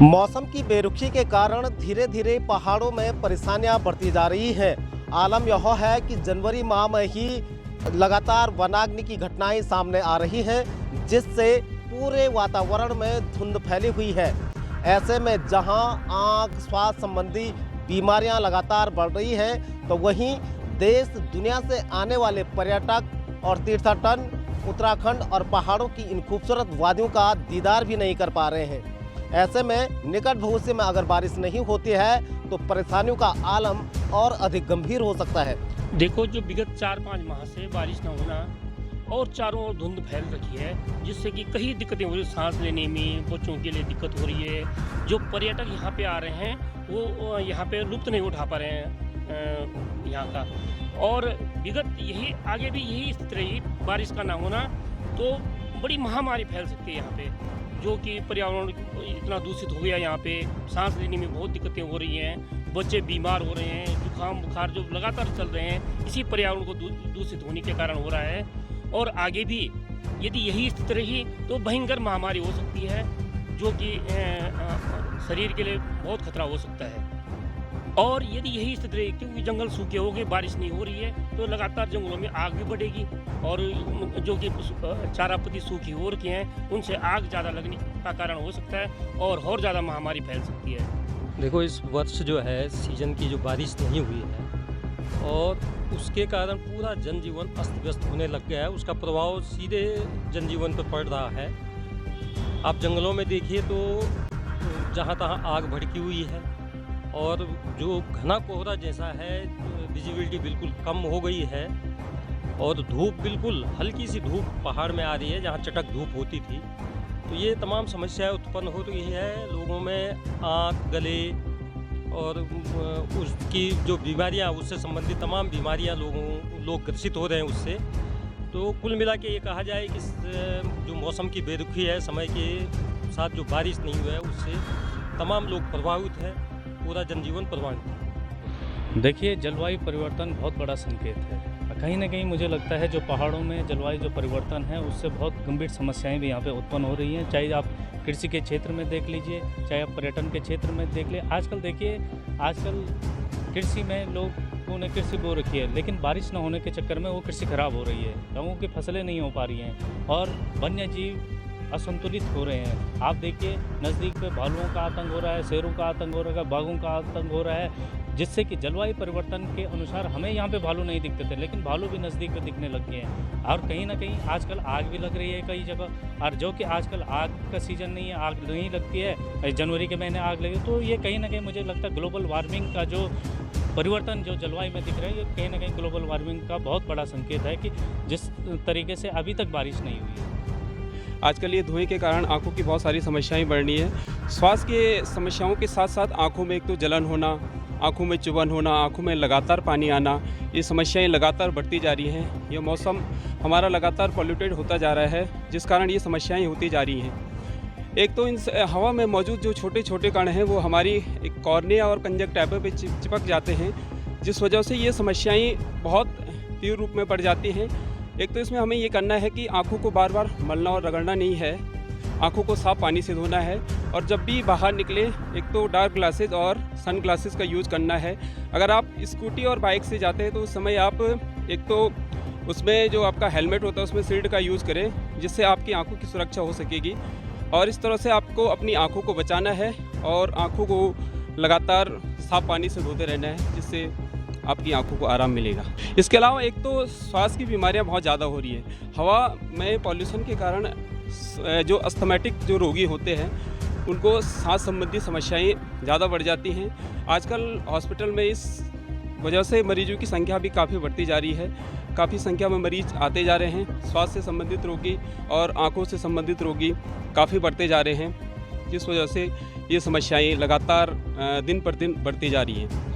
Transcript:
मौसम की बेरुखी के कारण धीरे धीरे पहाड़ों में परेशानियां बढ़ती जा रही हैं। आलम यह है कि जनवरी माह में ही लगातार वनाग्नि की घटनाएं सामने आ रही हैं, जिससे पूरे वातावरण में धुंध फैली हुई है। ऐसे में जहां आँख स्वास्थ्य संबंधी बीमारियां लगातार बढ़ रही हैं, तो वहीं देश दुनिया से आने वाले पर्यटक और तीर्थाटन उत्तराखंड और पहाड़ों की इन खूबसूरत वादियों का दीदार भी नहीं कर पा रहे हैं। ऐसे में निकट भविष्य में अगर बारिश नहीं होती है तो परेशानियों का आलम और अधिक गंभीर हो सकता है। देखो, जो विगत 4-5 माह से बारिश न होना और चारों ओर धुंध फैल रखी है, जिससे कि कई दिक्कतें हो रही है। सांस लेने में बच्चों के लिए दिक्कत हो रही है। जो पर्यटक यहाँ पे आ रहे हैं वो यहाँ पे लुत्फ नहीं उठा पा रहे हैं यहाँ का। और विगत यही आगे भी यही स्थिति रही, बारिश का ना होना तो बड़ी महामारी फैल सकती है यहाँ पे, जो कि पर्यावरण इतना दूषित हो गया। यहाँ पे सांस लेने में बहुत दिक्कतें हो रही हैं, बच्चे बीमार हो रहे हैं, जुकाम बुखार जो लगातार चल रहे हैं, इसी पर्यावरण को दूषित होने के कारण हो रहा है। और आगे भी यदि यही स्थिति रही तो भयंकर महामारी हो सकती है, जो कि शरीर के लिए बहुत खतरा हो सकता है। और यदि यही स्थिति रही, क्योंकि जंगल सूखे हो गए, बारिश नहीं हो रही है, तो लगातार जंगलों में आग भी बढ़ेगी और जो कि चारापत्ती सूखी हो रखी हैं, उनसे आग ज़्यादा लगने का कारण हो सकता है और ज़्यादा महामारी फैल सकती है। देखो, इस वर्ष जो है सीजन की जो बारिश नहीं हुई है और उसके कारण पूरा जनजीवन अस्त व्यस्त होने लग गया है। उसका प्रभाव सीधे जनजीवन पर पड़ रहा है। आप जंगलों में देखिए तो जहाँ तहाँ आग भड़की हुई है और जो घना कोहरा जैसा है, विजिबिलिटी बिल्कुल कम हो गई है और धूप बिल्कुल हल्की सी धूप पहाड़ में आ रही है जहाँ चटक धूप होती थी। तो ये तमाम समस्याएं उत्पन्न हो रही है लोगों में, आँख, गले और उसकी जो बीमारियां, उससे संबंधित तमाम बीमारियां लोग ग्रसित हो रहे हैं उससे। तो कुल मिला के ये कहा जाए कि जो मौसम की बेरुखी है, समय के साथ जो बारिश नहीं हुआ है, उससे तमाम लोग प्रभावित हैं, पूरा जनजीवन प्रभावित है। देखिए, जलवायु परिवर्तन बहुत बड़ा संकेत है। कहीं ना कहीं मुझे लगता है जो पहाड़ों में जलवायु जो परिवर्तन है उससे बहुत गंभीर समस्याएं भी यहाँ पे उत्पन्न हो रही हैं। चाहे आप कृषि के क्षेत्र में देख लीजिए, चाहे आप पर्यटन के क्षेत्र में देख लीजिए। आजकल कृषि में लोगों ने कृषि बो रखी है, लेकिन बारिश न होने के चक्कर में वो कृषि खराब हो रही है, लोगों की फसलें नहीं हो पा रही हैं और वन्य जीव असंतुलित हो रहे हैं। आप देखिए, नज़दीक पे भालुओं का आतंक हो रहा है, शेरों का आतंक हो रहा है, बाघों का आतंक हो रहा है, जिससे कि जलवायु परिवर्तन के अनुसार हमें यहाँ पे भालू नहीं दिखते थे, लेकिन भालू भी नज़दीक पे दिखने लग गए हैं। और कहीं ना कहीं आजकल आग भी लग रही है कई जगह, और जो कि आजकल आग का सीज़न नहीं है, आग नहीं लगती है, जनवरी के महीने आग लगी। तो ये कहीं ना कहीं मुझे लगता है ग्लोबल वार्मिंग का जो परिवर्तन जो जलवायु में दिख रहा है, ये कहीं ना कहीं ग्लोबल वार्मिंग का बहुत बड़ा संकेत है कि जिस तरीके से अभी तक बारिश नहीं हुई है। आजकल ये धुएं के कारण आंखों की बहुत सारी समस्याएं बढ़ रही हैं। स्वास्थ्य के समस्याओं के साथ साथ आंखों में एक तो जलन होना, आंखों में चुभन होना, आंखों में लगातार पानी आना, ये समस्याएं लगातार बढ़ती जा रही हैं। ये मौसम हमारा लगातार पॉल्यूटेड होता जा रहा है, जिस कारण ये समस्याएं होती जा रही हैं। एक तो इन हवा में मौजूद जो छोटे छोटे कण हैं वो हमारी एक कॉर्निया और कंजक्टिवा पे चिपक जाते हैं, जिस वजह से ये समस्याएँ बहुत तीव्र रूप में बढ़ जाती हैं। एक तो इसमें हमें ये करना है कि आँखों को बार बार मलना और रगड़ना नहीं है, आँखों को साफ पानी से धोना है और जब भी बाहर निकले एक तो डार्क ग्लासेस और सन ग्लासेस का यूज़ करना है। अगर आप स्कूटी और बाइक से जाते हैं तो उस समय आप एक तो उसमें जो आपका हेलमेट होता है उसमें शील्ड का यूज़ करें, जिससे आपकी आँखों की सुरक्षा हो सकेगी। और इस तरह से आपको अपनी आँखों को बचाना है और आँखों को लगातार साफ पानी से धोते रहना है, जिससे आपकी आंखों को आराम मिलेगा। इसके अलावा एक तो श्वास की बीमारियां बहुत ज़्यादा हो रही है। हवा में पॉल्यूशन के कारण जो अस्थमैटिक जो रोगी होते हैं उनको सांस संबंधी समस्याएं ज़्यादा बढ़ जाती हैं। आजकल हॉस्पिटल में इस वजह से मरीजों की संख्या भी काफ़ी बढ़ती जा रही है। काफ़ी संख्या में मरीज आते जा रहे हैं। स्वास्थ्य से संबंधित रोगी और आँखों से संबंधित रोगी काफ़ी बढ़ते जा रहे हैं, जिस वजह से ये समस्याएँ लगातार दिन पर दिन बढ़ती जा रही हैं।